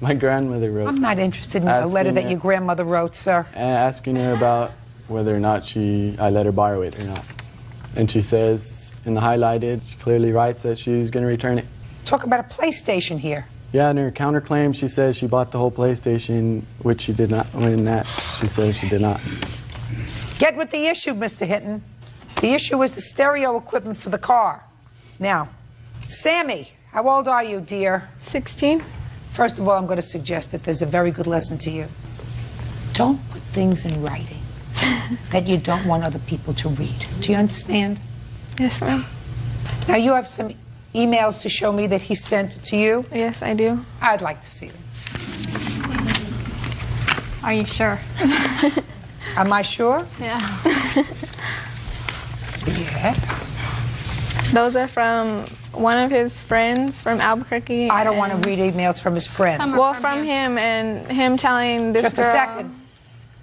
My grandmother wrote. I'm not interested in a letter that your grandmother wrote, sir. Asking her about whether or not I let her borrow it or not. And she says, in the highlighted, she clearly writes that she's going to return it. Talk about a PlayStation here. Yeah, in her counterclaim, she says she bought the whole PlayStation, which she did not. When that, she says she did not. Get with the issue, Mr. Hinton. The issue is the stereo equipment for the car. Now, Sammy, how old are you, dear? 16. First of all, I'm going to suggest that there's a very good lesson to you. Don't put things in writing that you don't want other people to read. Do you understand? Yes, ma'am. Now, you have some emails to show me that he sent to you? Yes, I do. I'd like to see them. Are you sure? Am I sure? Yeah. Yeah. Those are from one of his friends from Albuquerque. I don't want to read emails from his friends. Well, from him and him telling this Just girl. a second.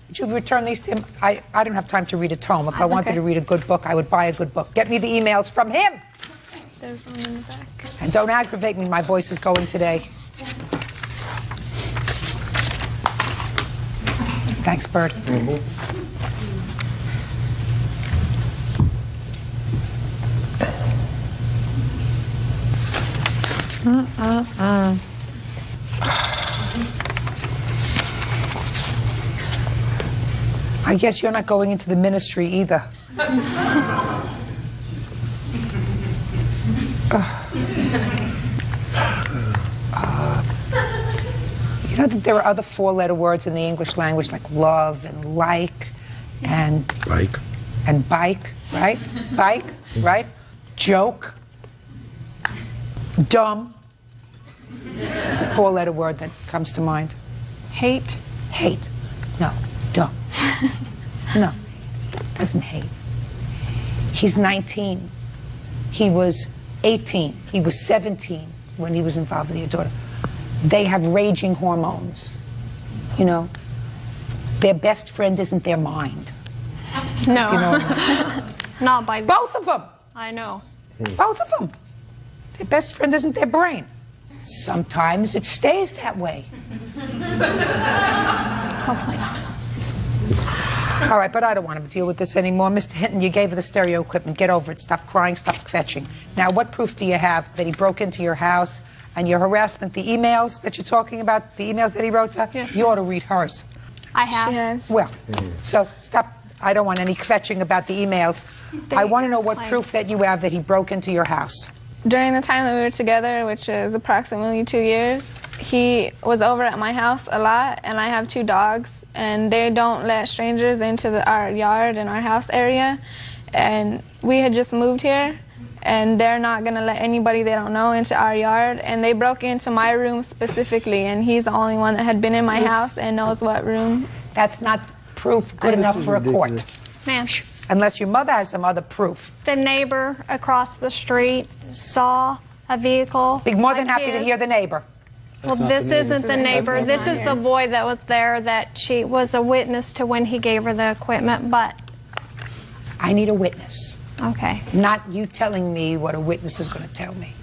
Would you return these to him? I don't have time to read a tome. If I wanted to read a good book, I would buy a good book. Get me the emails from him. There's one in the back. And don't aggravate me. My voice is going today. Thanks, Bird. I guess you're not going into the ministry either. You know that there are other four-letter words in the English language like love and like and Like. and bike, right? Bike, right? Joke. Dumb. It's a four-letter word that comes to mind. Hate. Hate. No. Dumb. No. Doesn't hate. He's 19. He was 18. He was 17 when he was involved with your daughter. They have raging hormones. You know, their best friend isn't their mind. No. You know what I mean? Not by Both of them. I know. Both of them. Their best friend isn't their brain. Sometimes it stays that way. Hopefully not. All right, but I don't want to deal with this anymore. Mr. Hinton, you gave her the stereo equipment. Get over it. Stop crying. Stop fetching. Now, what proof do you have that he broke into your house and your harassment, the emails that you're talking about, the emails that he wrote to? Yes. You ought to read hers. I have. Yes. Well, so stop. I don't want any fetching about the emails. I want to know what proof that you have that he broke into your house. During the time that we were together, which is approximately 2 years, he was over at my house a lot, and I have 2 dogs, and they don't let strangers into our yard and our house area. And we had just moved here, and they're not going to let anybody they don't know into our yard. And they broke into my room specifically, and he's the only one that had been in my house and knows what room. That's not proof good enough for a court. Ma'am, Unless your mother has some other proof. the neighbor across the street saw a vehicle. Be more than like happy to his. hear the neighbor. Well, this isn't the neighbor. This is the boy that was there that she was a witness to when he gave her the equipment, but... I need a witness. Okay. Not you telling me what a witness is going to tell me.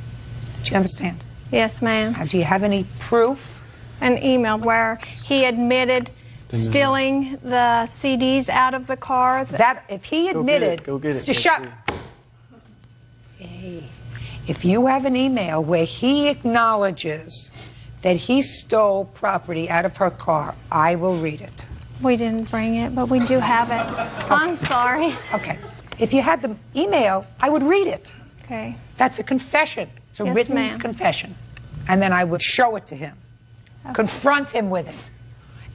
Do you understand? Yes, ma'am. Now, do you have any proof? An email where he admitted stealing the CDs out of the car. That if he admitted, Go get it. to shut. Hey, if you have an email where he acknowledges that he stole property out of her car, I will read it. We didn't bring it, but we do have it. I'm sorry. Okay. If you had the email, I would read it. Okay. That's a confession. It's a Yes, written ma'am. confession. And then I would show it to him. Okay. Confront him with it.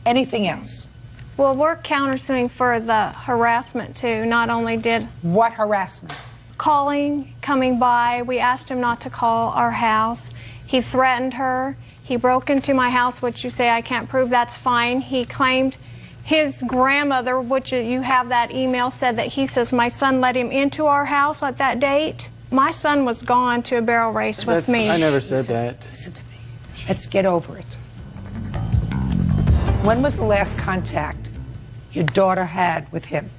Anything else? Well, we're countersuing for the harassment, too. Not only did What harassment? calling, coming by, we asked him not to call our house. He threatened her. He broke into my house, which you say I can't prove. That's fine. He claimed his grandmother, which you have that email, said that he says my son let him into our house at that date. My son was gone to a barrel race with me. I never said that. Listen to me. Let's get over it. When was the last contact your daughter had with him?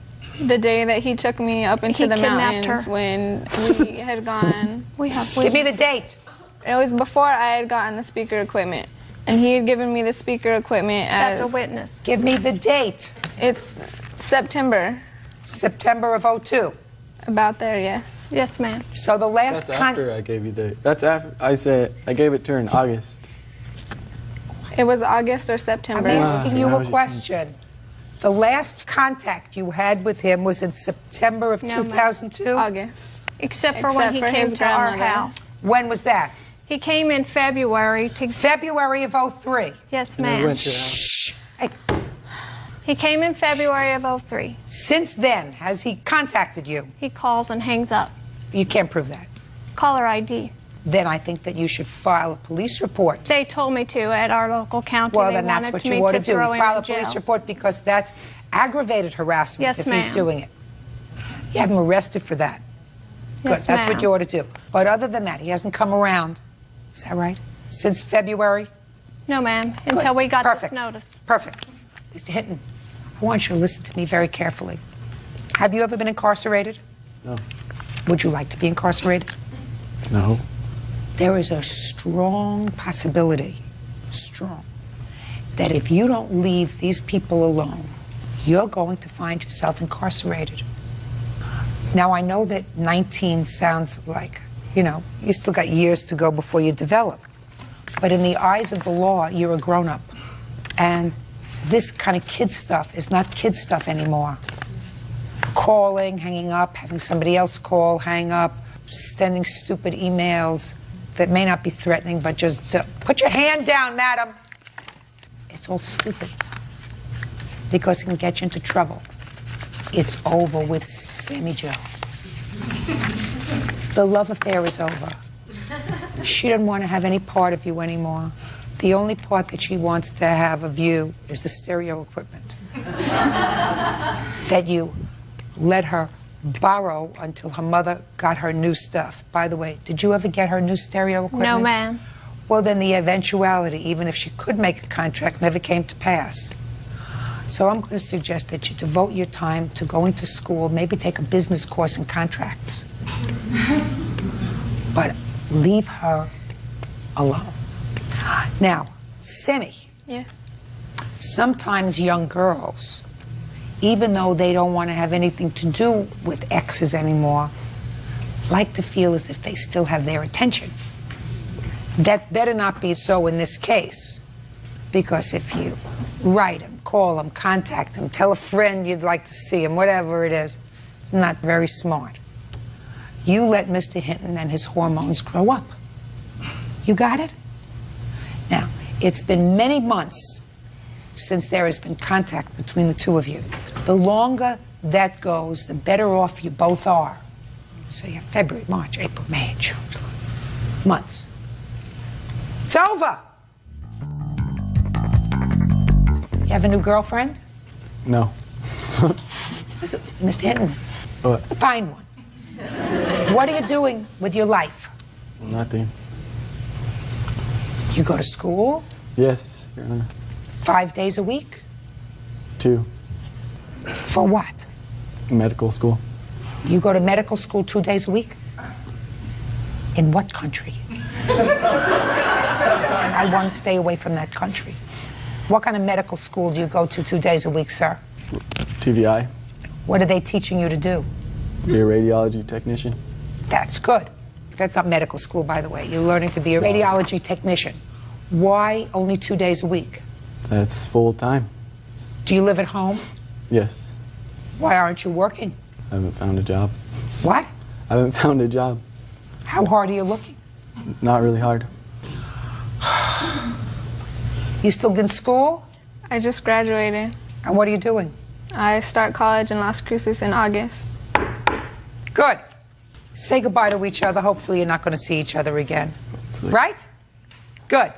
The day that he took me up into He the kidnapped mountains her. when we had gone. We have Give me the date. It was before I had gotten the speaker equipment. And he had given me the speaker equipment as... That's a witness. Give me the date. It's September. September of '02. About there, yes. Yes, ma'am. So the last That's after I gave you the. That's after I said I gave it to her in August. It was August or I'm September. asking you Now a you- question. The last contact you had with him was in September of No, ma'am. 2002? August. Except for when Except he for came his to our grandmother. house. When was that? He came in February to... February of '03. Yes, And I ma'am. went to her house. Hey, He came in February of '03. since then, has he contacted you? He calls and hangs up. You can't prove that. Caller ID. Then I think that you should file a police report. They told me to at our local county. Well, They then that's wanted what me you ought to do. throw him File a in jail. police report because that's aggravated harassment Yes, if he's ma'am. doing it. You have him arrested for that. Good, Yes, that's what ma'am. you ought to do. But other than that, he hasn't come around. Is that right? Since February? No, ma'am. Good. Until we got Perfect. this notice. Perfect. Mr. Hinton, I want you to listen to me very carefully. Have you ever been incarcerated? No. Would you like to be incarcerated? No. There is a strong possibility, that if you don't leave these people alone, you're going to find yourself incarcerated. Now, I know that 19 sounds like, you still got years to go before you develop. But in the eyes of the law, you're a grown-up. And this kind of kid stuff is not kid stuff anymore. Calling, hanging up, having somebody else call, hang up, sending stupid emails that may not be threatening, but just put your hand down, madam. It's all stupid because it can get you into trouble. It's over with Sammy Joe. The love affair is over. She doesn't want to have any part of you anymore. The only part that she wants to have of you is the stereo equipment that you let her borrow until her mother got her new stuff. By the way, did you ever get her new stereo equipment? No, ma'am. Well, then the eventuality, even if she could make a contract, never came to pass. So I'm going to suggest that you devote your time to going to school, maybe take a business course in contracts. But leave her alone. Now, Simi, Yes. sometimes young girls, even though they don't want to have anything to do with exes anymore, like to feel as if they still have their attention. That better not be so in this case, because if you write them, call them, contact them, tell a friend you'd like to see him, whatever it is, it's not very smart. You let Mr. Hinton and his hormones grow up. You got it? Now, it's been many months since there has been contact between the two of you. The longer that goes, the better off you both are. So you have February, March, April, May, June, July. Months. It's over. You have a new girlfriend? No. Listen, Mr. Hinton, What? find one. What are you doing with your life? Nothing. You go to school Yes, Your Honor. 5 days a week? 2. For what? Medical school. You go to medical school 2 days a week? In what country? I want to stay away from that country. What kind of medical school do you go to 2 days a week, sir? TVI. What are they teaching you to do? Be a radiology technician. That's good. That's not medical school, by the way. You're learning to be a radiology technician. Why only 2 days a week? That's full time. Do you live at home? Yes. Why aren't you working? I haven't found a job. What? I haven't found a job. How hard are you looking? Not really hard. You still in school? I just graduated. And what are you doing? I start college in Las Cruces in August. Good. Say goodbye to each other. Hopefully you're not going to see each other again. Right? Good.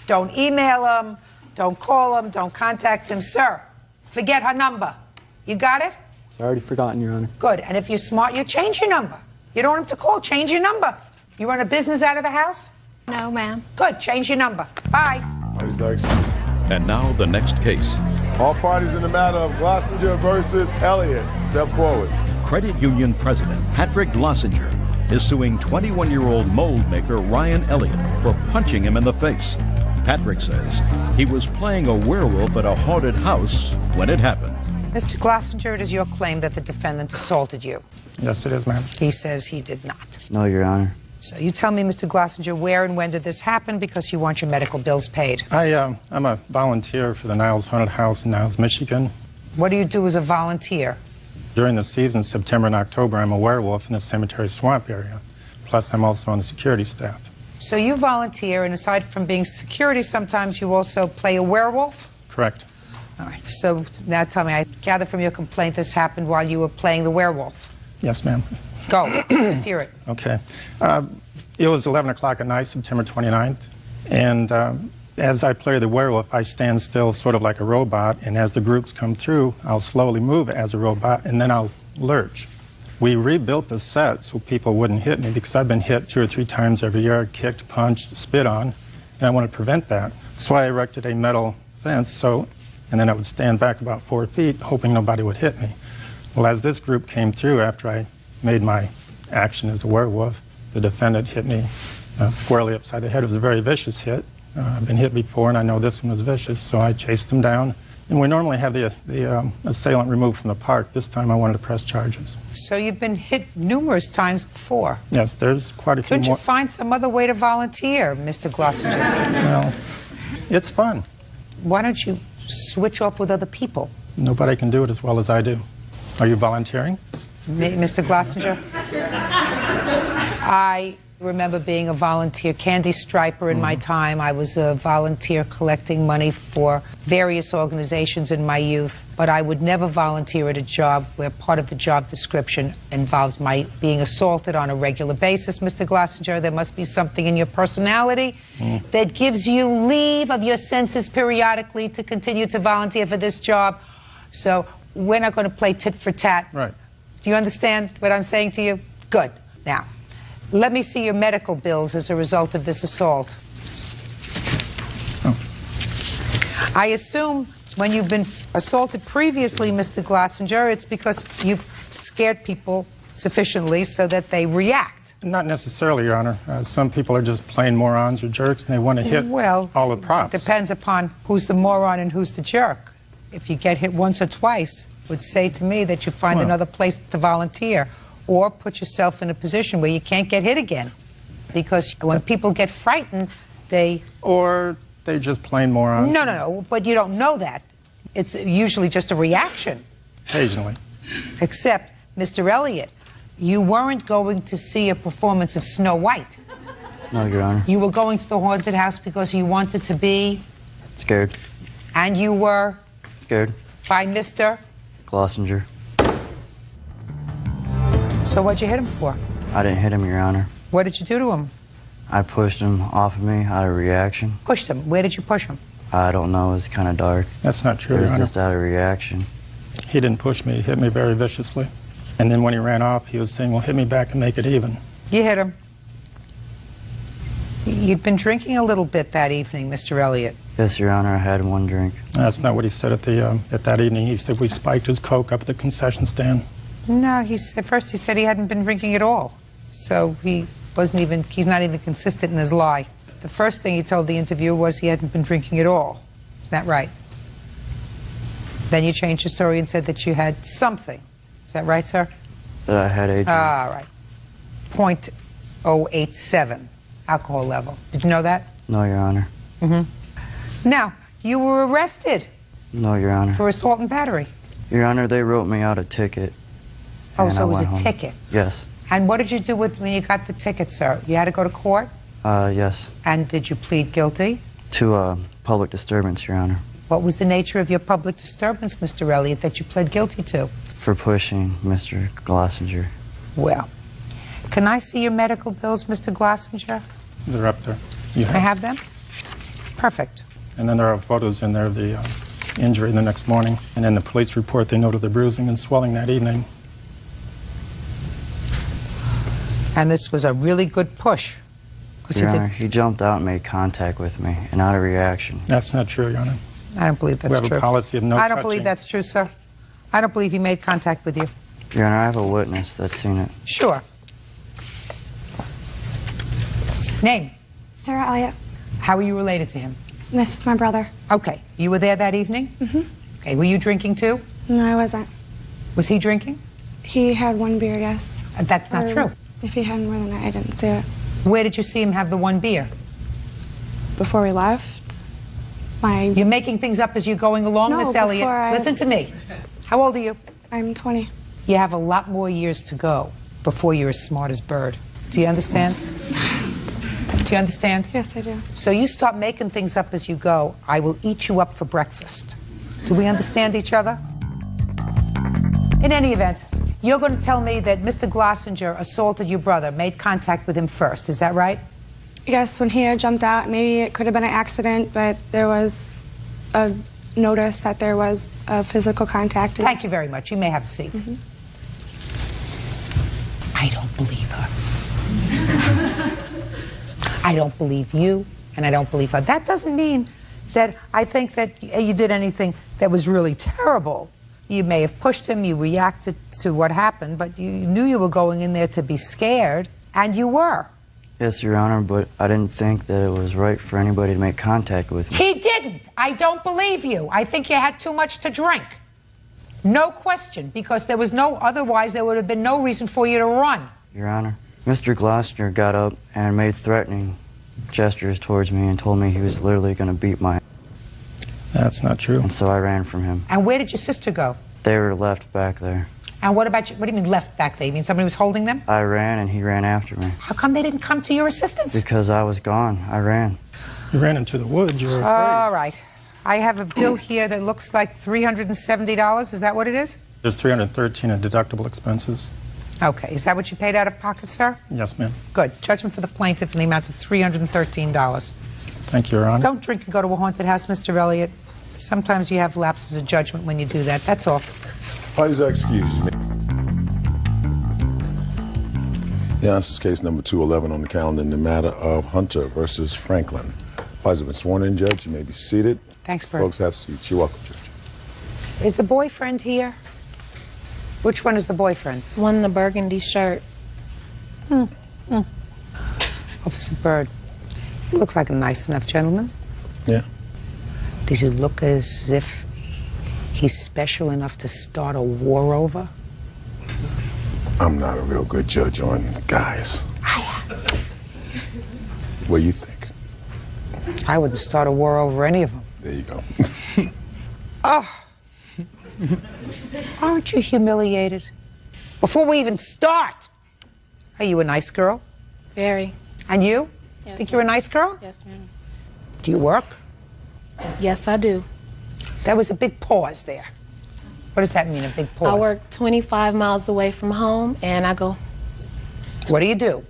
Don't email them. Don't call them. Don't contact them. Sir, forget her number. You got it? It's already forgotten, Your Honor. Good. And if you're smart, you change your number. You don't want them to call. Change your number. You run a business out of the house? No, ma'am. Good. Change your number. Bye. And now the next case. All parties in the matter of Glossinger versus Elliott, step forward. Credit Union President Patrick Glossinger is suing 21-year-old mold maker Ryan Elliott for punching him in the face. Patrick says he was playing a werewolf at a haunted house when it happened. Mr. Glossinger, it is your claim that the defendant assaulted you. Yes, it is, ma'am. He says he did not. No, Your Honor. So you tell me, Mr. Glossinger, where and when did this happen, because you want your medical bills paid? I'm a volunteer for the Niles Haunted House in Niles, Michigan. What do you do as a volunteer? During the season, September and October, I'm a werewolf in the cemetery swamp area. Plus, I'm also on the security staff. So you volunteer, and aside from being security, sometimes you also play a werewolf? Correct. All right, so now tell me, I gather from your complaint this happened while you were playing the werewolf. Yes, ma'am. Go, let's hear it. Okay. It was 11 o'clock at night, September 29th, and as I play the werewolf, I stand still sort of like a robot, and as the groups come through, I'll slowly move as a robot, and then I'll lurch. We rebuilt the set so people wouldn't hit me, because I've been hit 2 or 3 times every year, kicked, punched, spit on, and I want to prevent that. So I erected a metal fence, and then I would stand back about 4 feet, hoping nobody would hit me. Well, as this group came through after I made my action as a werewolf, the defendant hit me squarely upside the head. It was a very vicious hit. I've been hit before, and I know this one was vicious, so I chased him down. And we normally have the assailant removed from the park. This time I wanted to press charges. So you've been hit numerous times before. Yes, there's quite a few Couldn't more. you find some other way to volunteer, Mr. Glossinger? Well, it's fun. Why don't you switch off with other people? Nobody can do it as well as I do. Are you volunteering? Mr. Glossinger? I remember being a volunteer candy striper in my time. I was a volunteer collecting money for various organizations in my youth, but I would never volunteer at a job where part of the job description involves my being assaulted on a regular basis. Mr. Glossinger, there must be something in your personality that gives you leave of your senses periodically to continue to volunteer for this job. So we're not going to play tit for tat. Right. Do you understand what I'm saying to you? Good. Now, let me see your medical bills as a result of this assault. I assume when you've been assaulted previously, Mr. Glossinger, it's because you've scared people sufficiently so that they react. Not necessarily, Your Honor. Some people are just plain morons or jerks, and they want to hit all the props. Depends upon who's the moron and who's the jerk. If you get hit once or twice, it would say to me that you find another place to volunteer, or put yourself in a position where you can't get hit again. Because when people get frightened, they... Or they just plain morons. No, but you don't know that. It's usually just a reaction. Occasionally. Except, Mr. Elliott, you weren't going to see a performance of Snow White. No, Your Honor. You were going to the haunted house because you wanted to be... Scared. And you were... Scared. By Mr. Glossinger. So what'd you hit him for? I didn't hit him, Your Honor. What did you do to him? I pushed him off of me out of reaction. Pushed him. Where did you push him? I don't know. It was kind of dark. That's not true, It Your was Honor. just out of reaction. He didn't push me. He hit me very viciously. And then when he ran off, he was saying, well, hit me back and make it even. You hit him. You'd been drinking a little bit that evening, Mr. Elliott. Yes, Your Honor. I had one drink. That's not what he said at that evening. He said we spiked his Coke up at the concession stand. No, at first he said he hadn't been drinking at all. So he's not even consistent in his lie. The first thing he told the interviewer was he hadn't been drinking at all. Is that right? Then you changed your story and said that you had something. Is that right, sir? That I had a drink. All right. 0.087 alcohol level. Did you know that? No, Your Honor. Now, you were arrested No, Your Honor. for assault and battery. Your Honor, they wrote me out a ticket. Oh, and so I it was went a home. ticket. Yes. And what did you do when you got the ticket, sir? You had to go to court? Yes. And did you plead guilty? To public disturbance, Your Honor. What was the nature of your public disturbance, Mr. Elliott, that you pled guilty to? For pushing Mr. Glossinger. Well, can I see your medical bills, Mr. Glossinger? They're up there. You I have them? Perfect. And then there are photos in there of the injury the next morning. And in the police report, they noted the bruising and swelling that evening. And this was a really good push. 'Cause Your you Honor, he jumped out and made contact with me, and out of reaction. That's not true, Your Honor. I don't believe that's We have true. a policy of no I don't touching. believe that's true, sir. I don't believe he made contact with you. Your Honor, I have a witness that's seen it. Sure. Name? Sarah Elliott. How are you related to him? This is my brother. Okay. You were there that evening? Mm-hmm. Okay. Were you drinking too? No, I wasn't. Was he drinking? He had one beer, yes. That's not true. If he had more than that, I didn't see it. Where did you see him have the one beer? Before we left, You're making things up as you're going along, No, Miss Elliott. before I- Listen to me. How old are you? I'm 20. You have a lot more years to go before you're as smart as Bird. Do you understand? Do you understand? Yes, I do. So you start making things up as you go, I will eat you up for breakfast. Do we understand each other? In any event, you're going to tell me that Mr. Glossinger assaulted your brother, made contact with him first. Is that right? Yes, when he had jumped out, maybe it could have been an accident, but there was a notice that there was a physical contact. Thank you very much. You may have a seat. Mm-hmm. I don't believe her. I don't believe you, and I don't believe her. That doesn't mean that I think that you did anything that was really terrible. You may have pushed him, you reacted to what happened, but you knew you were going in there to be scared, and you were. Yes, Your Honor, but I didn't think that it was right for anybody to make contact with me. He didn't. I don't believe you. I think you had too much to drink. No question, because there was otherwise there would have been no reason for you to run. Your Honor, Mr. Glossinger got up and made threatening gestures towards me and told me he was literally going to beat my... That's not true. And so I ran from him. And where did your sister go? They were left back there. And what about you? What do you mean left back there? You mean somebody was holding them? I ran and he ran after me. How come they didn't come to your assistance? Because I was gone. I ran. You ran into the woods. You were afraid. All right. I have a bill here that looks like $370. Is that what it is? There's $313 in deductible expenses. Okay. Is that what you paid out of pocket, sir? Yes, ma'am. Good. Judgment for the plaintiff in the amount of $313. Thank you, Your Honor. Don't drink and go to a haunted house, Mr. Elliott. Sometimes you have lapses of judgment when you do that. That's all. Please excuse me. Yeah, this is case number 211 on the calendar in the matter of Hunter versus Franklin. Parties have been sworn in, Judge. You may be seated. Thanks, Bert. Folks, have seats. You're welcome, Judge. Is the boyfriend here? Which one is the boyfriend? One in the burgundy shirt. Officer Byrd. He looks like a nice enough gentleman. Yeah. Does he look as if he's special enough to start a war over? I'm not a real good judge on guys. I am. What do you think? I wouldn't start a war over any of them. There you go. Oh. Aren't you humiliated? Before we even start, are you a nice girl? Very. And you? Yes, Think you're a nice girl? Yes, ma'am. Do you work? Yes, I do. That was a big pause there. What does that mean, a big pause? I work 25 miles away from home, and I go. What do you do?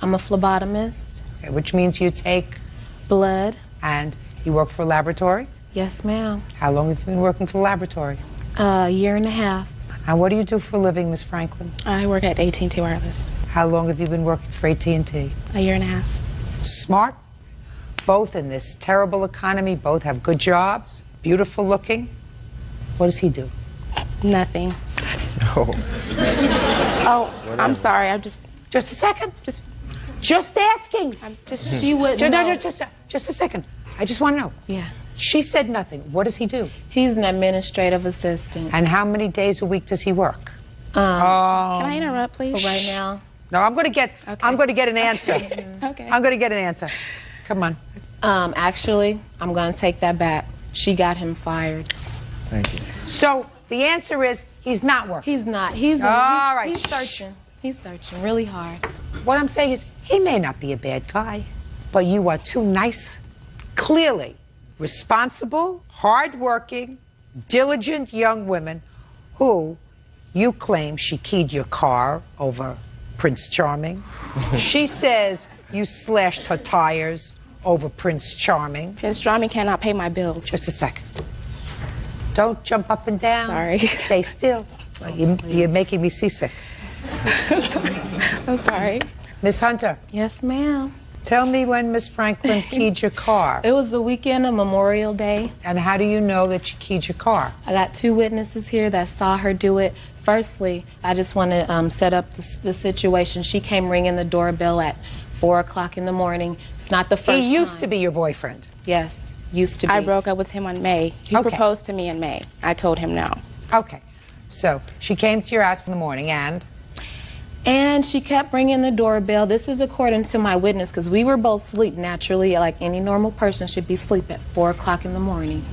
I'm a phlebotomist. Okay, which means you take blood. And you work for a laboratory? Yes, ma'am. How long have you been working for the laboratory? A year and a half. And what do you do for a living, Miss Franklin? I work at AT&T Wireless. How long have you been working for AT&T? A year and a half. Smart. Both in this terrible economy, both have good jobs, beautiful looking. What does he do? Nothing. Oh. Oh, I'm sorry. I'm just a second. Just asking. She wouldn't know. Just a second. I just want to know. Yeah. She said nothing. What does he do? He's an administrative assistant. And how many days a week does he work? Can I interrupt, please? Right now. No, I'm going to get. Okay. I'm going to get an answer. Okay. I'm going to get an answer. Come on. Actually, I'm going to take that back. She got him fired. Thank you. So the answer is he's not working. He's not. He's right. He's searching. He's searching really hard. What I'm saying is he may not be a bad guy, but you are two nice, clearly responsible, hardworking, diligent young women who you claim she keyed your car over Prince Charming. She says you slashed her tires over Prince Charming. Prince Charming cannot pay my bills. Just a second. Don't jump up and down. Sorry. Stay still. You're making me seasick. I'm sorry. Miss Hunter. Yes, ma'am. Tell me when Miss Franklin keyed your car. It was the weekend of Memorial Day. And how do you know that she keyed your car? I got 2 witnesses here that saw her do it. Firstly, I just want to set up the situation. She came ringing the doorbell at 4 o'clock in the morning. It's not the first time. He used to be your boyfriend. Yes. used to be? I broke up with him on May. He proposed to me in May. I told him no. Okay. So she came to your house in the morning and she kept ringing the doorbell. This is according to my witness, because we were both asleep naturally, like any normal person should be asleep at 4 o'clock in the morning.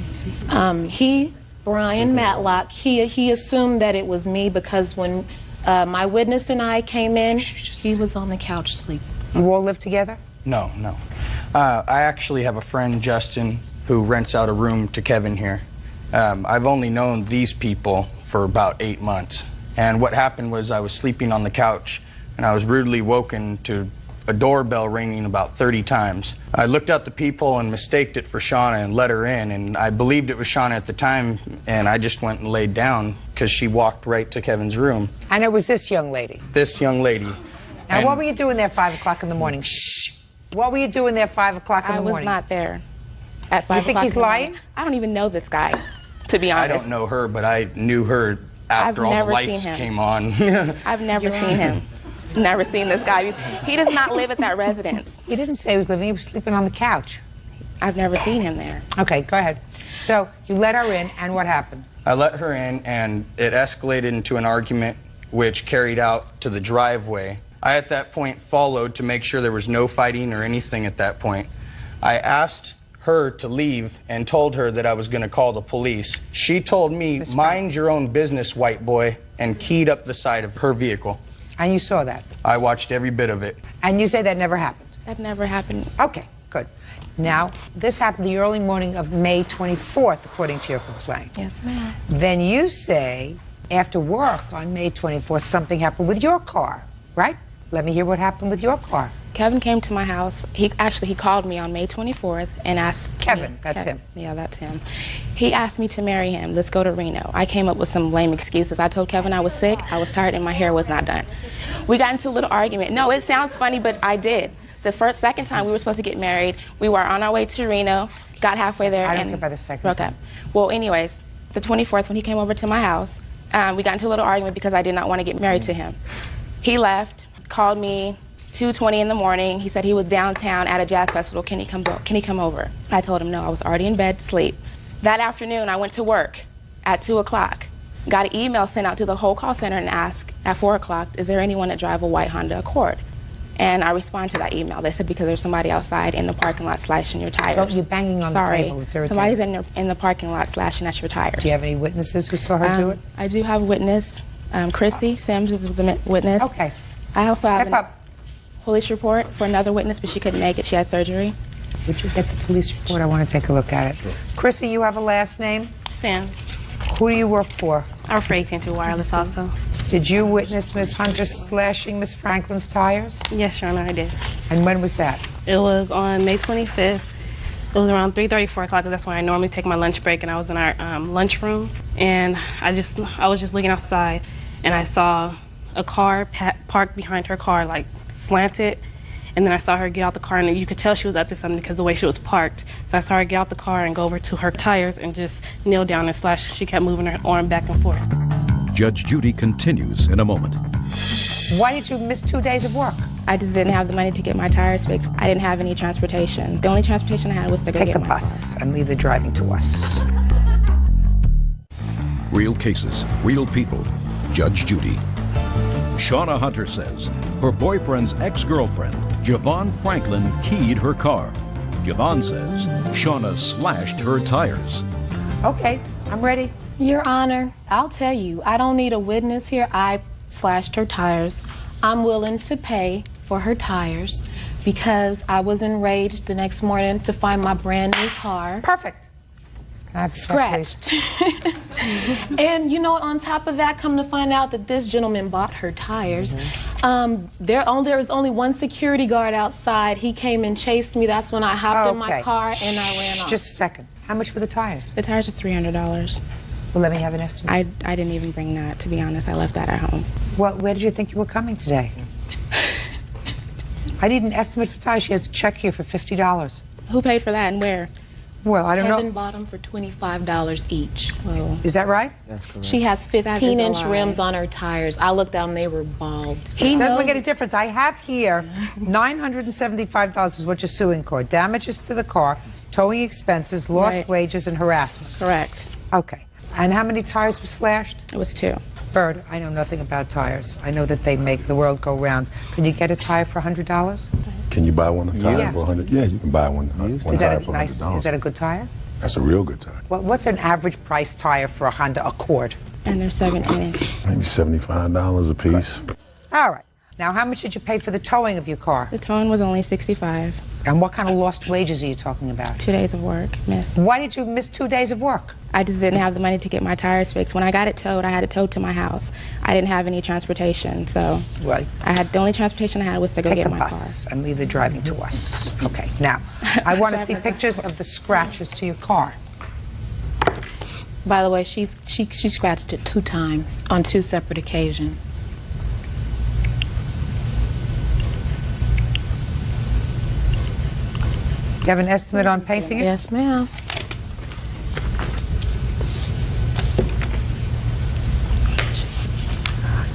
Brian Matlock, he assumed that it was me because when my witness and I came in, he was on the couch sleeping. You all live together? No. I actually have a friend, Justin, who rents out a room to Kevin here. I've only known these people for about 8 months. And what happened was I was sleeping on the couch and I was rudely woken to a doorbell ringing about 30 times. I looked at the people and mistaked it for Shauna and let her in, and I believed it was Shauna at the time, and I just went and laid down because she walked right to Kevin's room. And it was this young lady? This young lady. Now, and what were you doing there 5 o'clock in the morning? Shh! What were you doing there 5 o'clock in the morning? I was not there at 5 o'clock. You think he's lying? I don't even know this guy, to be honest. I don't know her, but I knew her after all the lights came on. I've never seen him. Never seen this guy. He does not live at that residence. He didn't say he was living, he was sleeping on the couch. I've never seen him there. Okay, go ahead. So you let her in, and what happened? I let her in, and it escalated into an argument which carried out to the driveway. I, at that point, followed to make sure there was no fighting or anything at that point. I asked her to leave and told her that I was going to call the police. She told me, mind your own business, white boy, and keyed up the side of her vehicle. And you saw that? I watched every bit of it. And you say that never happened? That never happened. Okay, good. Now, this happened the early morning of May 24th, according to your complaint. Yes, ma'am. Then you say, after work on May 24th, something happened with your car, right? Let me hear what happened with your car. Kevin came to my house. He called me on May 24th and asked Kevin, that's him. Yeah, that's him. He asked me to marry him. Let's go to Reno. I came up with some lame excuses. I told Kevin I was sick, I was tired, and my hair was not done. We got into a little argument. No, it sounds funny, but I did. The second time we were supposed to get married, we were on our way to Reno, got halfway there, I don't and care about the second time. Well, anyways, the 24th, when he came over to my house, we got into a little argument because I did not want to get married to him. He left, called me 2:20 in the morning. He said he was downtown at a jazz festival. Can he come over? I told him no. I was already in bed, asleep. That afternoon, I went to work at 2 o'clock. Got an email sent out to the whole call center and asked at 4 o'clock, is there anyone that drive a white Honda Accord? And I responded to that email. They said because there's somebody outside in the parking lot slashing your tires. Oh, you're banging on the table. It's irritating. Somebody's in the parking lot slashing at your tires. Do you have any witnesses who saw her do it? I do have a witness. Chrissy Sims is the witness. Okay. I also have Step up. Police report for another witness, but she couldn't make it. She had surgery. Would you get the police report? I want to take a look at it. Sure. Chrissy, you have a last name? Sims. Who do you work for? I work for AT&T Wireless also. Did you witness Miss Hunter slashing Miss Franklin's tires? Yes, Your Honor, I did. And when was that? It was on May 25th. It was around 3:30, 4 o'clock, because that's when I normally take my lunch break, and I was in our lunchroom. And I was just looking outside, and I saw a car parked behind her car, like slanted, and then I saw her get out the car, and you could tell she was up to something because the way she was parked. So I saw her get out the car and go over to her tires and just kneel down and slash. She kept moving her arm back and forth. Judge Judy continues in a moment. Why did you miss 2 days of work? I just didn't have the money to get my tires fixed. I didn't have any transportation. The only transportation I had was to go Take get a my bus and leave the driving to us. Real cases, real people. Judge Judy. Shauna Hunter says her boyfriend's ex-girlfriend, Javon Franklin, keyed her car. Javon says Shauna slashed her tires. Okay, I'm ready. Your Honor, I'll tell you, I don't need a witness here. I slashed her tires. I'm willing to pay for her tires because I was enraged the next morning to find my brand new car. Perfect. Scratched. And you know, on top of that, come to find out that this gentleman bought her tires. There was only one security guard outside. He came and chased me. That's when I hopped in my car and I ran off. Just a second. How much were the tires? The tires are $300. Well, let me have an estimate. I didn't even bring that, to be honest. I left that at home. Well, where did you think you were coming today? I need an estimate for tires. She has a check here for $50. Who paid for that and where? Well, I don't know. Kevin bought them for $25 each. Oh. Is that right? That's correct. She has 15-inch rims on her tires. I looked down, they were bald. It doesn't make any difference. I have here $975 is what you're suing for. Damages to the car, Towing expenses, lost Right. wages, and harassment. Correct. Okay. And how many tires were slashed? It was 2. Bird, I know nothing about tires. I know that they make the world go round. Can you get a tire for $100? Can you buy one tire Yeah. for $100? Yeah, you can buy one Is tire that for a nice? $100. Is that a good tire? That's a real good tire. What's an average price tire for a Honda Accord? And they're 17-inch. Maybe $75 a piece. All right. Now, how much did you pay for the towing of your car? The towing was only $65. And what kind of lost wages are you talking about? 2 days of work missed. Why did you miss 2 days of work? I just didn't have the money to get my tires fixed. When I got it towed, I had it towed to my house. I didn't have any transportation, so Right. the only transportation I had was to go Take get a my bus and leave the driving to us. Okay. Now, I want to see pictures of the scratches to your car. car. By the way, she scratched it 2 times on 2 separate occasions. Do you have an estimate on painting it? Yes, ma'am.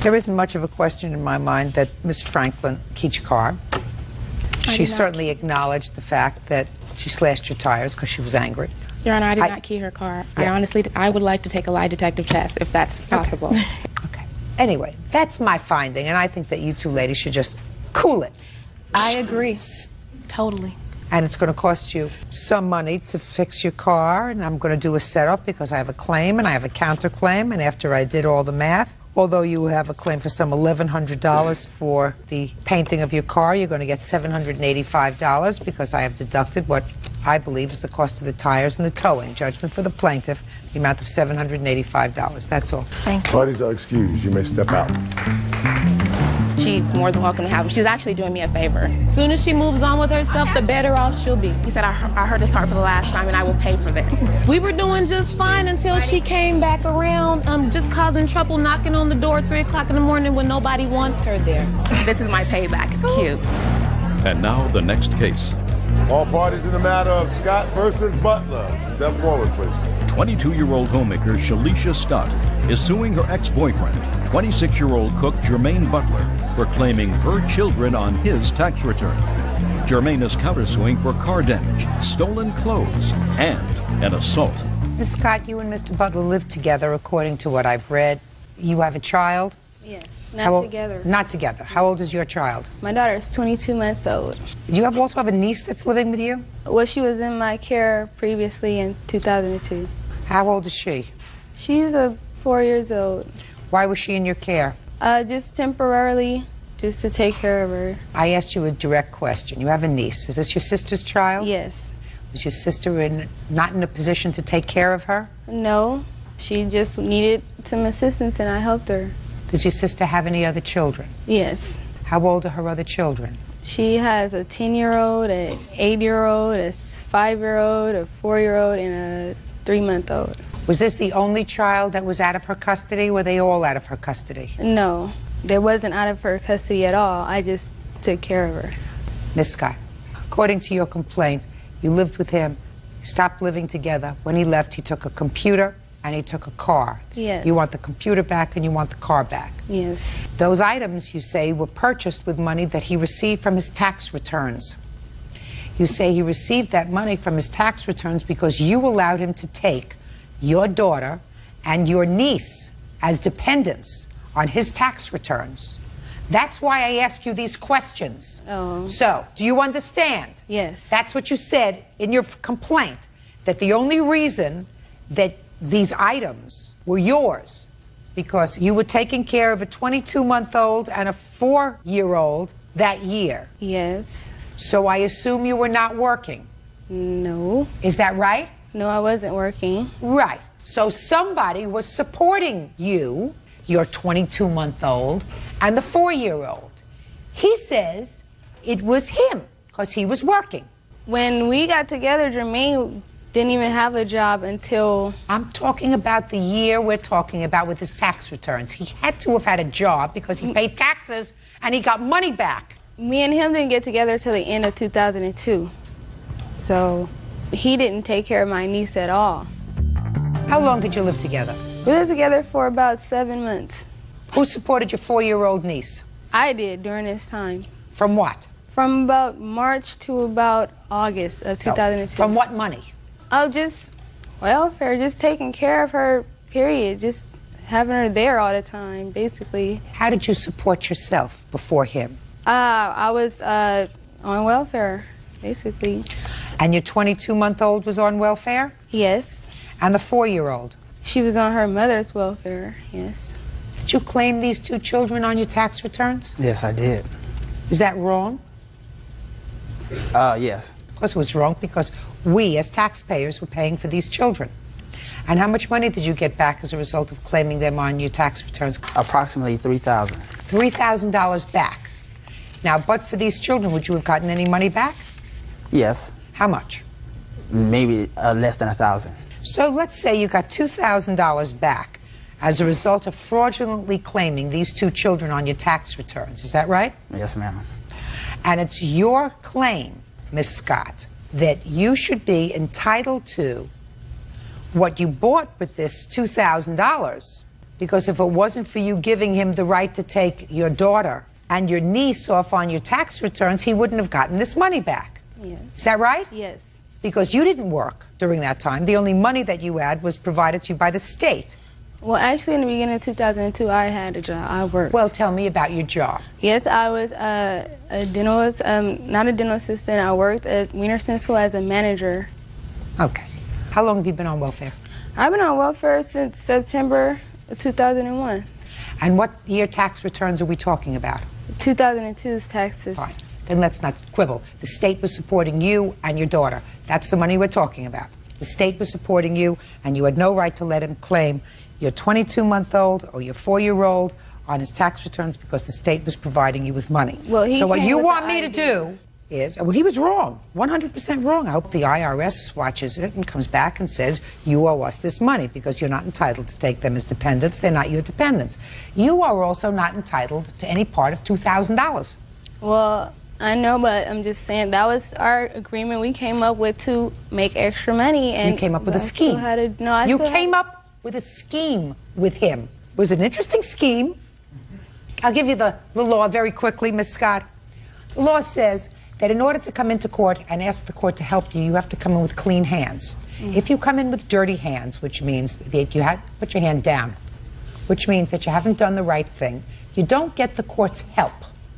There isn't much of a question in my mind that Miss Franklin keyed your car. She certainly acknowledged the fact that she slashed your tires because she was angry. Your Honor, I did not key her car. Yeah. I would like to take a lie detective test if that's possible. Okay. Anyway, that's my finding, and I think that you two ladies should just cool it. I agree. Totally. And it's going to cost you some money to fix your car, and I'm going to do a set-off because I have a claim and I have a counterclaim, and after I did all the math, although you have a claim for some $1,100 for the painting of your car, you're going to get $785 because I have deducted what I believe is the cost of the tires and the towing. Judgment for the plaintiff, the amount of $785. That's all. Thank you. Parties are excused. You may step out. She's more than welcome to have him. She's actually doing me a favor. As soon as she moves on with herself, the better off she'll be. He said, I hurt his heart for the last time and I will pay for this. We were doing just fine until she came back around, just causing trouble, knocking on the door at 3 o'clock in the morning when nobody wants her there. This is my payback. It's cute. And now the next case. All parties in the matter of Scott versus Butler. Step forward, please. 22-year-old homemaker Shalisha Scott is suing her ex-boyfriend, 26-year-old cook Jermaine Butler, for claiming her children on his tax return. Jermaine is countersuing for car damage, stolen clothes, and an assault. Miss Scott, you and Mr. Butler live together, according to what I've read. You have a child? Yes, How not old- together. Not together. How old is your child? My daughter is 22 months old. Do you also have a niece that's living with you? Well, she was in my care previously in 2002. How old is she? She's 4 years old. Why was she in your care? Just temporarily, just to take care of her. I asked you a direct question. You have a niece. Is this your sister's child? Yes. Was your sister not in a position to take care of her? No, she just needed some assistance and I helped her. Does your sister have any other children? Yes. How old are her other children? She has a 10-year-old, an 8-year-old, a 5-year-old, a 4-year-old, and a 3-month-old. Was this the only child that was out of her custody? Were they all out of her custody? No, there wasn't out of her custody at all. I just took care of her. Miss Scott, according to your complaint, you lived with him, stopped living together. When he left, he took a computer and he took a car. Yes. You want the computer back and you want the car back. Yes. Those items, you say, were purchased with money that he received from his tax returns. You say he received that money from his tax returns because you allowed him to take your daughter and your niece as dependents on his tax returns. That's why I ask you these questions. Oh. So, do you understand? Yes. That's what you said in your complaint, that the only reason that these items were yours because you were taking care of a 22-month-old and a 4-year-old that year. Yes. So I assume you were not working. No. Is that right? No, I wasn't working. Right. So somebody was supporting you, your 22-month-old, and the 4-year-old. He says it was him because he was working. When we got together, Jermaine didn't even have a job until... I'm talking about the year we're talking about with his tax returns. He had to have had a job because he paid taxes and he got money back. Me and him didn't get together till the end of 2002. So he didn't take care of my niece at all. How long did you live together? We lived together for about 7 months. Who supported your 4-year-old niece? I did during this time. From what? From about March to about August of 2002. From what money? Oh, just welfare, just taking care of her, period. Just having her there all the time, basically. How did you support yourself before him? I was on welfare, basically. And your 22-month-old was on welfare? Yes. And the 4-year-old? She was on her mother's welfare, yes. Did you claim these 2 children on your tax returns? Yes, I did. Is that wrong? Yes. Of course it was wrong, because we, as taxpayers, were paying for these children. And how much money did you get back as a result of claiming them on your tax returns? Approximately $3,000. $3,000 back. Now, but for these children, would you have gotten any money back? Yes. How much? Maybe less than $1,000. So let's say you got $2,000 back as a result of fraudulently claiming these 2 children on your tax returns. Is that right? Yes, ma'am. And it's your claim, Miss Scott, that you should be entitled to what you bought with this $2,000, because if it wasn't for you giving him the right to take your daughter and your niece off on your tax returns, he wouldn't have gotten this money back. Yes. Is that right? Yes. Because you didn't work during that time. The only money that you had was provided to you by the state. Well, actually, in the beginning of 2002, I had a job. I worked. Well, tell me about your job. Yes, I was a dental, not a dental assistant. I worked at Wienerson School as a manager. Okay. How long have you been on welfare? I've been on welfare since September 2001. And what year tax returns are we talking about? 2002's taxes. Fine. Then let's not quibble. The state was supporting you and your daughter. That's the money we're talking about. The state was supporting you, and you had no right to let him claim your 22-month-old or your 4-year-old on his tax returns because the state was providing you with money. Well, so what you want me to ID. do is, well, he was wrong, 100% wrong. I hope the IRS watches it and comes back and says, you owe us this money because you're not entitled to take them as dependents. They're not your dependents. You are also not entitled to any part of $2,000. Well, I know, but I'm just saying that was our agreement we came up with to make extra money. And you came up with a scheme. You came up with a scheme with him. It was an interesting scheme. I'll give you the law very quickly, Miss Scott. The law says that in order to come into court and ask the court to help you, you have to come in with clean hands. If you come in with dirty hands, which means that you have put your hand down, which means that you haven't done the right thing, you don't get the court's help.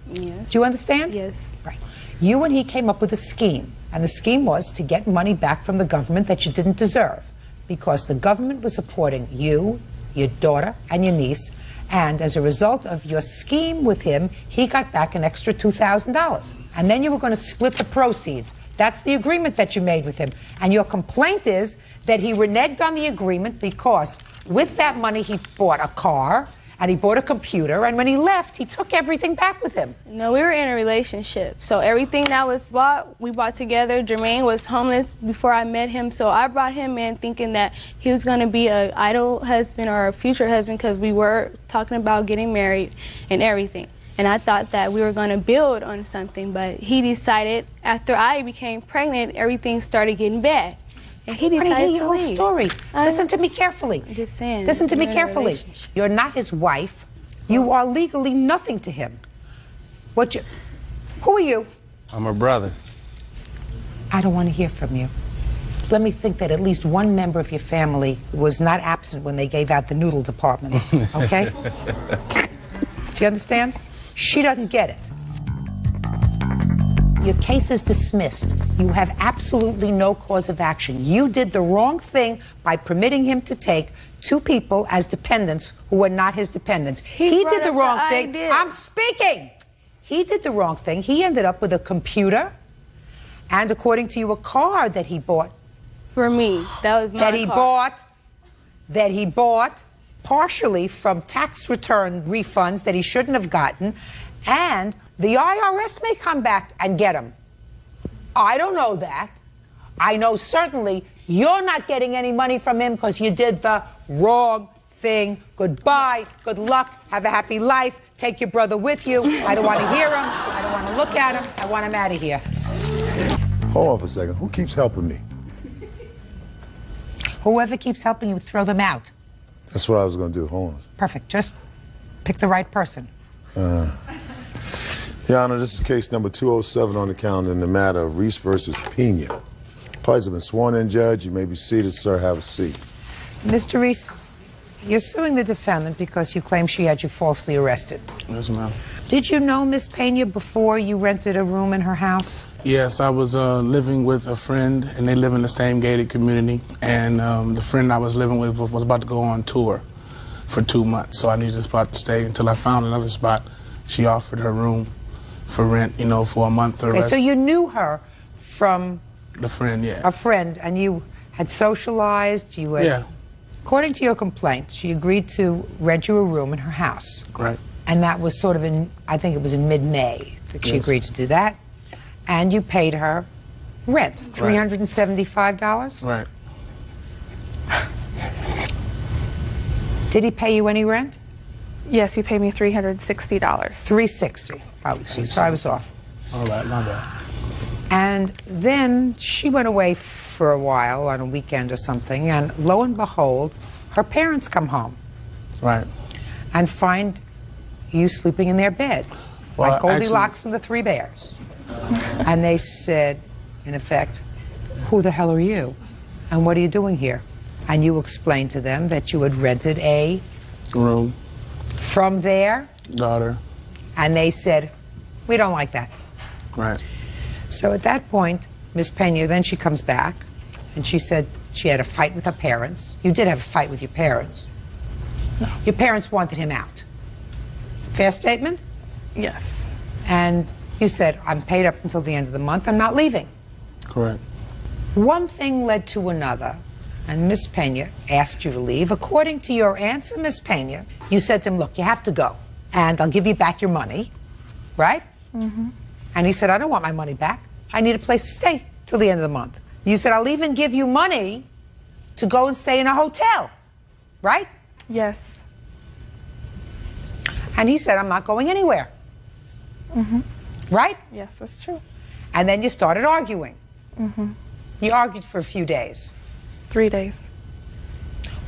Yes. Do you understand? Yes. Right. You and he came up with a scheme, and the scheme was to get money back from the government that you didn't deserve, because the government was supporting you, your daughter, and your niece, and as a result of your scheme with him, he got back an extra $2,000. And then you were going to split the proceeds. That's the agreement that you made with him. And your complaint is that he reneged on the agreement because with that money he bought a car, and he bought a computer, and when he left, he took everything back with him. No, we were in a relationship. So everything that was bought, we bought together. Jermaine was homeless before I met him, so I brought him in thinking that he was going to be an idle husband or a future husband because we were talking about getting married and everything. And I thought that we were going to build on something, but he decided after I became pregnant, everything started getting bad. And he decided to leave. Your whole story. Listen to me carefully. I'm just saying. Listen to me carefully. You're not his wife. You are legally nothing to him. Who are you? I'm her brother. I don't want to hear from you. Let me think that at least one member of your family was not absent when they gave out the noodle department. Okay? Do you understand? She doesn't get it. Your case is dismissed. You have absolutely no cause of action. You did the wrong thing by permitting him to take 2 people as dependents who were not his dependents. He did the wrong thing. I'm speaking. He did the wrong thing. He ended up with a computer and, according to you, a car that he bought. For me. That was my car. That he bought partially from tax return refunds that he shouldn't have gotten, and the IRS may come back and get him. I don't know that. I know certainly you're not getting any money from him because you did the wrong thing. Goodbye, good luck, have a happy life, take your brother with you. I don't want to hear him, I don't want to look at him, I want him out of here. Hold on for a second. Who keeps helping me? Whoever keeps helping you, throw them out. That's what I was going to do. Hold on. Perfect, just pick the right person. Your Honor, this is case number 207 on the calendar in the matter of Reese versus Pena. Parties have been sworn in, Judge. You may be seated, sir. Have a seat. Mr. Reese, you're suing the defendant because you claim she had you falsely arrested. Yes, ma'am. Did you know Miss Pena before you rented a room in her house? Yes, I was living with a friend, and they live in the same gated community. And the friend I was living with was about to go on tour for 2 months, so I needed a spot to stay until I found another spot. She offered her room for rent, you know, for a month or less. So you knew her from the friend, yeah. a friend, and you had socialized. You had, yeah. According to your complaint, she agreed to rent you a room in her house. Right. And that was sort of in, I think it was in mid-May that she agreed to do that. And you paid her rent, $375? Right. Did he pay you any rent? Yes, he paid me $360. $360. Oh, so I was off. All right, my bad. And then she went away for a while on a weekend or something, and lo and behold, her parents come home. Right. And find you sleeping in their bed, Well, like Goldilocks and the Three Bears. And they said, in effect, who the hell are you? And what are you doing here? And you explained to them that you had rented a room from their daughter. And they said, we don't like that. Right. So at that point, Miss Pena, then she comes back, and she said she had a fight with her parents. You did have a fight with your parents. No. Your parents wanted him out. Fair statement? Yes. And you said, I'm paid up until the end of the month. I'm not leaving. Correct. One thing led to another, and Miss Pena asked you to leave. According to your answer, Miss Pena, you said to him, look, you have to go, and I'll give you back your money, right? Mm-hmm. And he said, I don't want my money back. I need a place to stay till the end of the month. You said, I'll even give you money to go and stay in a hotel, right? Yes. And he said, I'm not going anywhere. Mm-hmm. Right? Yes, that's true. And then you started arguing. Mm-hmm. You argued for a few days. 3 days.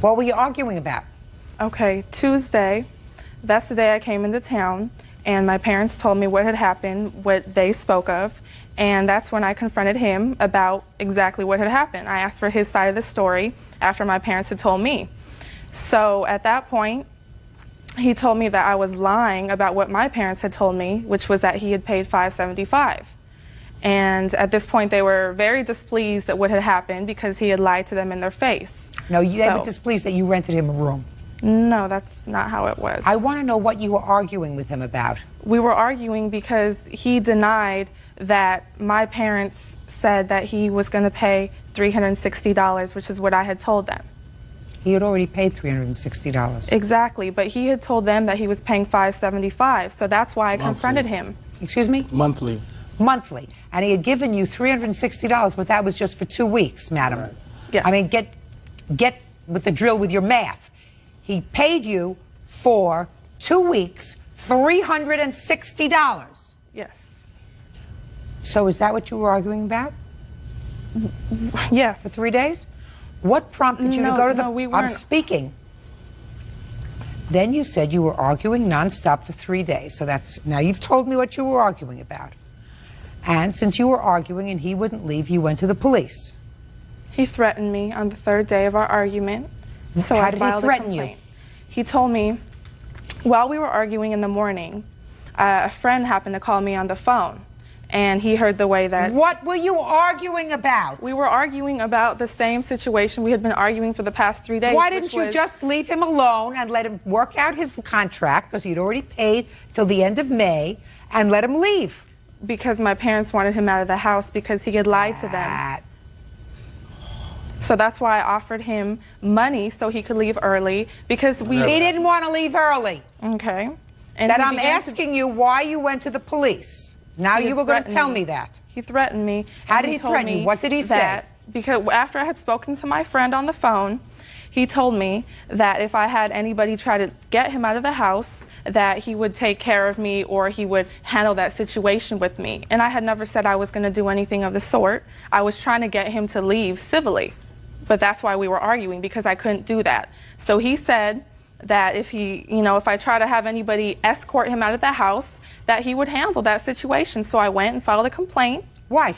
What were you arguing about? Okay, Tuesday, that's the day I came into town, and my parents told me what had happened, what they spoke of, and that's when I confronted him about exactly what had happened. I asked for his side of the story after my parents had told me. So at that point, he told me that I was lying about what my parents had told me, which was that he had paid $575. And at this point, they were very displeased at what had happened because he had lied to them in their face. No, they were displeased that you rented him a room. No, that's not how it was. I want to know what you were arguing with him about. We were arguing because he denied that my parents said that he was going to pay $360, which is what I had told them. He had already paid $360. Exactly, but he had told them that he was paying $575, so that's why I confronted him. Excuse me? Monthly. Monthly. And he had given you $360, but that was just for 2 weeks, madam. Right. Yes. I mean, get with the drill with your math. He paid you for 2 weeks, $360. Yes. So is that what you were arguing about? Yes. For 3 days? What prompted you to go to the... No, we I'm weren't. speaking. Then you said you were arguing nonstop for 3 days. So that's... Now you've told me what you were arguing about. And since you were arguing and he wouldn't leave, you went to the police. He threatened me on the 3rd day of our argument. So How I did he filed a threaten you? complaint. He told me, while we were arguing in the morning, a friend happened to call me on the phone. And he heard the way that... What were you arguing about? We were arguing about the same situation we had been arguing for the past 3 days. Why didn't you just leave him alone and let him work out his contract, because he'd already paid till the end of May, and let him leave? Because my parents wanted him out of the house because he had lied to them. So that's why I offered him money so he could leave early, because we... He didn't want to leave early. Okay. And That I'm asking you why you went to the police. Now you were going to tell me that. He threatened me. How did he threaten you? What did he say? Because after I had spoken to my friend on the phone, he told me that if I had anybody try to get him out of the house, that he would take care of me or he would handle that situation with me. And I had never said I was going to do anything of the sort. I was trying to get him to leave civilly. But that's why we were arguing, because I couldn't do that. So he said that if he, if I try to have anybody escort him out of the house, that he would handle that situation. So I went and filed a complaint. Why?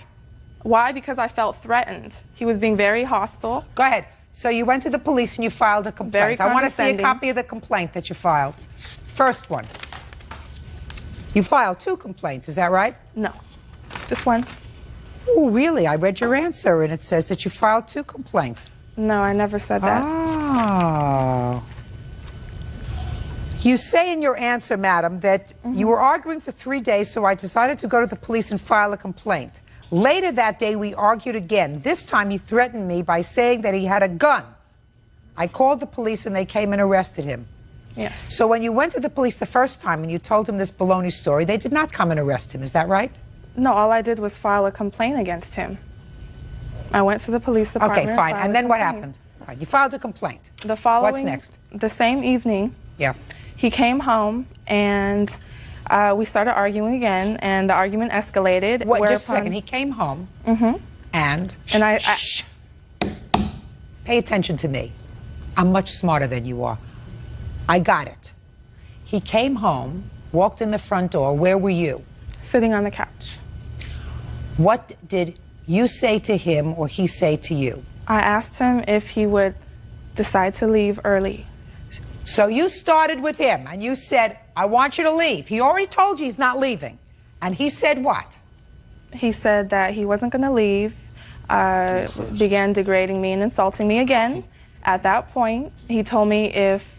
Why? Because I felt threatened. He was being very hostile. Go ahead. So you went to the police and you filed a complaint. Very I want to see a condescending. copy of the complaint that you filed. First one. You filed 2 complaints, is that right? No, just one. Oh, really? I read your answer and it says that you filed 2 complaints. No, I never said that. Oh. You say in your answer, madam, that you were arguing for 3 days, so I decided to go to the police and file a complaint. Later that day, we argued again. This time, he threatened me by saying that he had a gun. I called the police, and they came and arrested him. Yes. So when you went to the police the first time and you told them this baloney story, they did not come and arrest him. Is that right? No, all I did was file a complaint against him. I went to the police department. Okay, fine. filed And a then what complaint. happened? Fine. You filed a complaint. The following. What's next? The same evening. Yeah. He came home and we started arguing again, and the argument escalated. What, just a second. He came home and I pay attention to me. I'm much smarter than you are. I got it. He came home, walked in the front door. Where were you? Sitting on the couch. What did you say to him or he say to you? I asked him if he would decide to leave early. So you started with him and you said, I want you to leave. He already told you he's not leaving. And he said what? He said that he wasn't going to leave, began degrading me and insulting me again. At that point, he told me if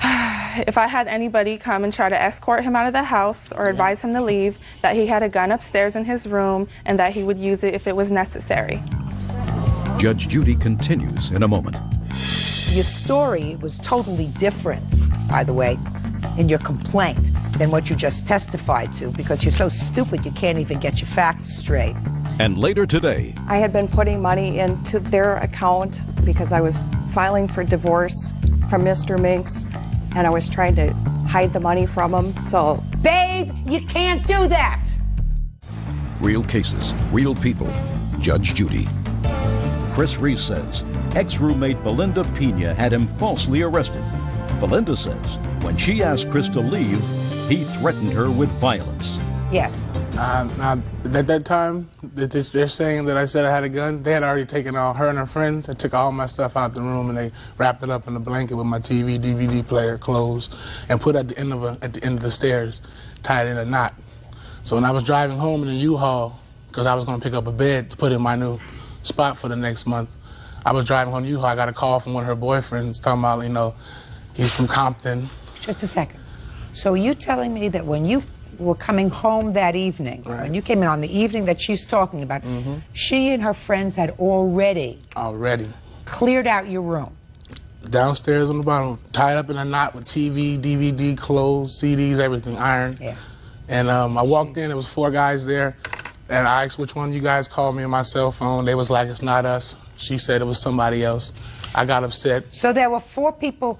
I had anybody come and try to escort him out of the house or advise him to leave, that he had a gun upstairs in his room and that he would use it if it was necessary. Judge Judy continues in a moment. Your story was totally different, by the way, in your complaint than what you just testified to, because you're so stupid you can't even get your facts straight. And later today, I had been putting money into their account because I was filing for divorce from Mr. Minks, and I was trying to hide the money from him, so... Babe, you can't do that! real cases, real people. Judge Judy. Chris Reese says ex-roommate Belinda Pena had him falsely arrested. Belinda says when she asked Chris to leave, he threatened her with violence. Yes. At that time, they're saying that I said I had a gun. They had already taken all her and her friends. I took all my stuff out the room and they wrapped it up in a blanket with my TV, DVD player, clothes, and put at the end of the stairs, tied in a knot. So when I was driving home in a U-Haul, because I was going to pick up a bed to put in my new spot for the next month, I was driving home in U-Haul. I got a call from one of her boyfriends talking about, you know, he's from Compton. Just a second. So are you telling me that when you were coming home that evening, when you came in on the evening that she's talking about, she and her friends had already cleared out your room? Downstairs on the bottom, tied up in a knot with TV, DVD, clothes, CDs, everything, iron. Yeah. And I walked in, there was 4 guys there, and I asked which one you guys called me on my cell phone. They was like, it's not us. She said it was somebody else. I got upset. So there were 4 people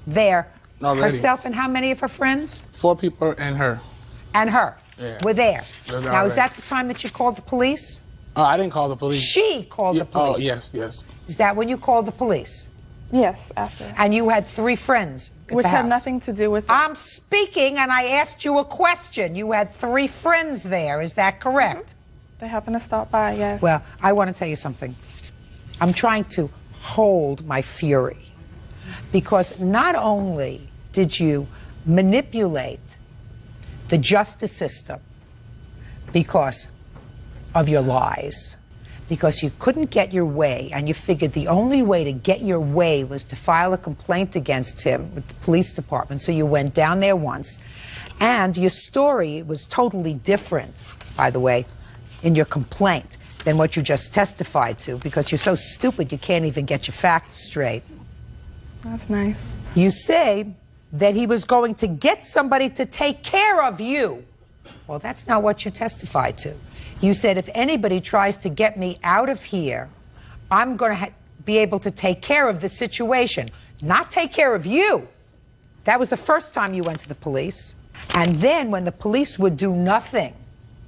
there, Already. herself and how many of her friends? 4 people and her. And her were there. They're Now, is already. that the time that you called the police? Oh, I didn't call the police. She called the police? Oh, yes, yes. Is that when you called the police? Yes, after. And you had 3 friends at Which the had house? nothing to do with it. I'm speaking and I asked you a question. You had 3 friends there, is that correct? They happened to stop by, yes. Well, I want to tell you something. I'm trying to hold my fury because not only did you manipulate the justice system because of your lies, because you couldn't get your way and you figured the only way to get your way was to file a complaint against him with the police department, so you went down there once. And your story was totally different, by the way, in your complaint than what you just testified to, because you're so stupid you can't even get your facts straight. That's nice. You say that he was going to get somebody to take care of you. Well, that's not what you testified to. You said if anybody tries to get me out of here, I'm going to be able to take care of the situation, not take care of you. That was the first time you went to the police. And then when the police would do nothing,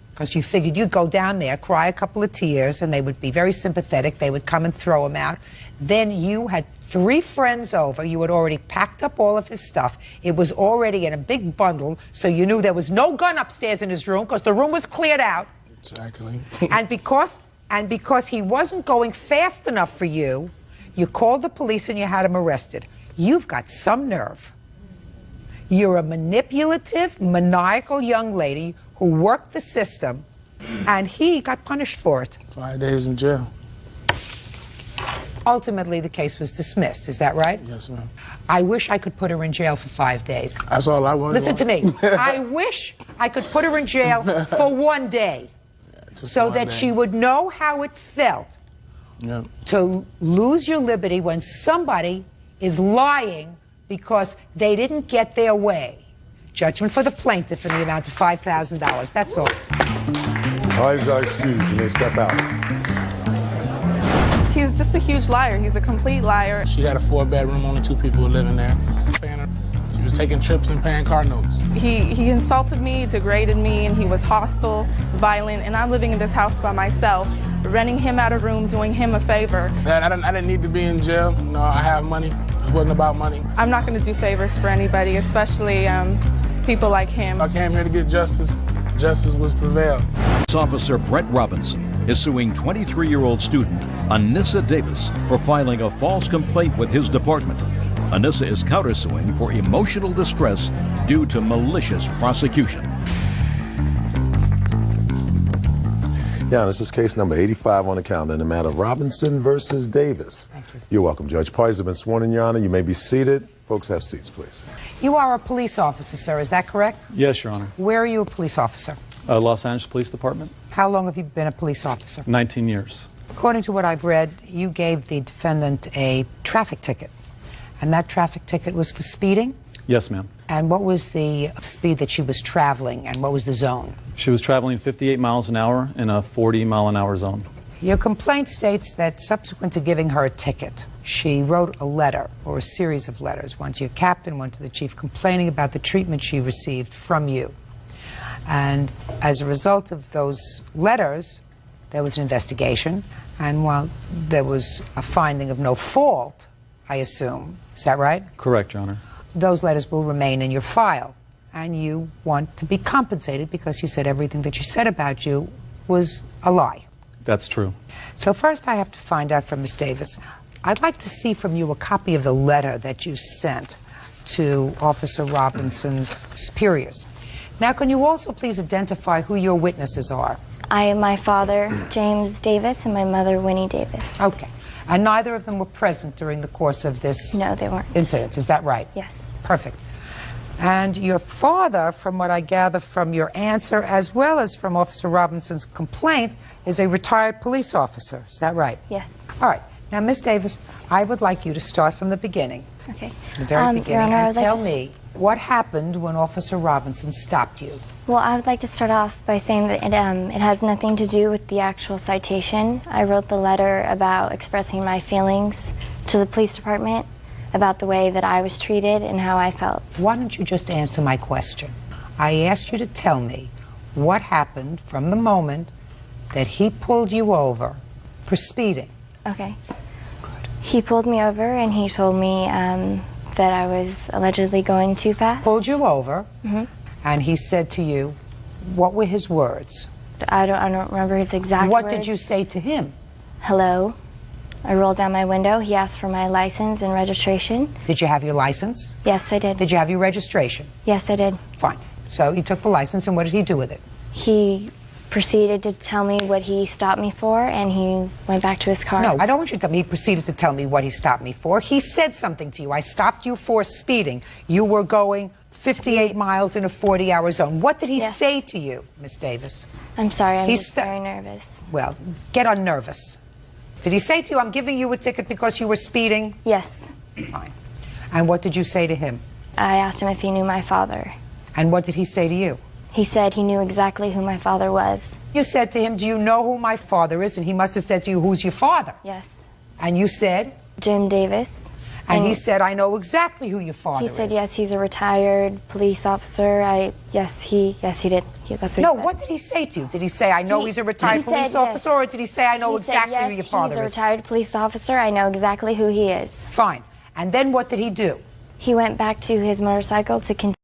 because you figured you'd go down there, cry a couple of tears, and they would be very sympathetic, they would come and throw him out, then you had 3 friends over. You had already packed up all of his stuff. It was already in a big bundle, so you knew there was no gun upstairs in his room because the room was cleared out. Exactly. and because he wasn't going fast enough for you, you called the police and you had him arrested. You've got some nerve. You're a manipulative, maniacal young lady who worked the system, and he got punished for it. 5 days in jail. Ultimately, the case was dismissed. Is that right? Yes, ma'am. I wish I could put her in jail for 5 days. That's all I want. Listen to me. I wish I could put her in jail for 1 day, so that she would know how it felt to lose your liberty when somebody is lying because they didn't get their way. Judgment for the plaintiff in the amount of $5,000. That's all. Eyes are excused. You may step out. He's just a huge liar. He's a complete liar. She had a 4-bedroom, only 2 people were living there. She was taking trips and paying car notes. He insulted me, degraded me, and he was hostile, violent, and I'm living in this house by myself, renting him out a room, doing him a favor. I didn't need to be in jail. No, I have money. It wasn't about money. I'm not going to do favors for anybody, especially people like him. I came here to get justice. Justice was prevailed. Officer Brett Robinson is suing 23-year-old student Anissa Davis for filing a false complaint with his department. Anissa is countersuing for emotional distress due to malicious prosecution. Yeah, this is case number 85 on the calendar in the matter of Robinson versus Davis. Thank you. You're welcome, Judge. Parties have been sworn in, Your Honor. You may be seated. Folks, have seats, please. You are a police officer, sir. Is that correct? Yes, Your Honor. Where are you a police officer? Los Angeles Police Department. How long have you been a police officer? 19 years. According to what I've read, you gave the defendant a traffic ticket, and that traffic ticket was for speeding? Yes, ma'am. And what was the speed that she was traveling, and what was the zone? She was traveling 58 miles an hour in a 40-mile-an-hour zone. Your complaint states that subsequent to giving her a ticket, she wrote a letter, or a series of letters, one to your captain, one to the chief, complaining about the treatment she received from you. And as a result of those letters, there was an investigation, and while there was a finding of no fault, I assume, is that right? Correct, Your Honor. Those letters will remain in your file, and you want to be compensated because you said everything that she said about you was a lie. That's true. So first I have to find out from Ms. Davis. I'd like to see from you a copy of the letter that you sent to Officer Robinson's superiors. Now, can you also please identify who your witnesses are? I am my father, James Davis, and my mother, Winnie Davis. Okay. And neither of them were present during the course of this No, they weren't. incident. Is that right? Yes. Perfect. And your father, from what I gather from your answer, as well as from Officer Robinson's complaint, is a retired police officer. Is that right? Yes. All right. Now, Ms. Davis, I would like you to start from the beginning. Okay. The very Your beginning. Honor, And I'd like tell to me what happened when Officer Robinson stopped you. Well, I would like to start off by saying that it has nothing to do with the actual citation. I wrote the letter about expressing my feelings to the police department about the way that I was treated and how I felt. Why don't you just answer my question? I asked you to tell me what happened from the moment that he pulled you over for speeding. Okay. He pulled me over and he told me that I was allegedly going too fast. Pulled you over, Mm-hmm. and he said to you, what were his words? I don't remember his exact What words. did you say to him? Hello. I rolled down my window. He asked for my license and registration. Did you have your license? Yes, I did. Did you have your registration? Yes, I did. Fine. So he took the license, and what did he do with it? He proceeded to tell me what he stopped me for, and he went back to his car. No, I don't want you to tell me he proceeded to tell me what he stopped me for. He said something to you. I stopped you for speeding. You were going 58 miles in a 40-hour zone. What did he say to you, Miss Davis? I'm sorry, I'm just very nervous. Well, get unnervous. Did he say to you, I'm giving you a ticket because you were speeding? Yes. Fine. And what did you say to him? I asked him if he knew my father. And what did he say to you? He said he knew exactly who my father was. You said to him, do you know who my father is? And he must have said to you, who's your father? Yes. And you said? Jim Davis. And he said, I know exactly who your father is. He said, yes, he's a retired police officer. Yes, he did. That's what he No, said. what did he say to you? Did he say, I know he's a retired police officer, or did he say, I know exactly who your father is? He's a retired police officer. I know exactly who he is. Fine. And then what did he do? He went back to his motorcycle to continue.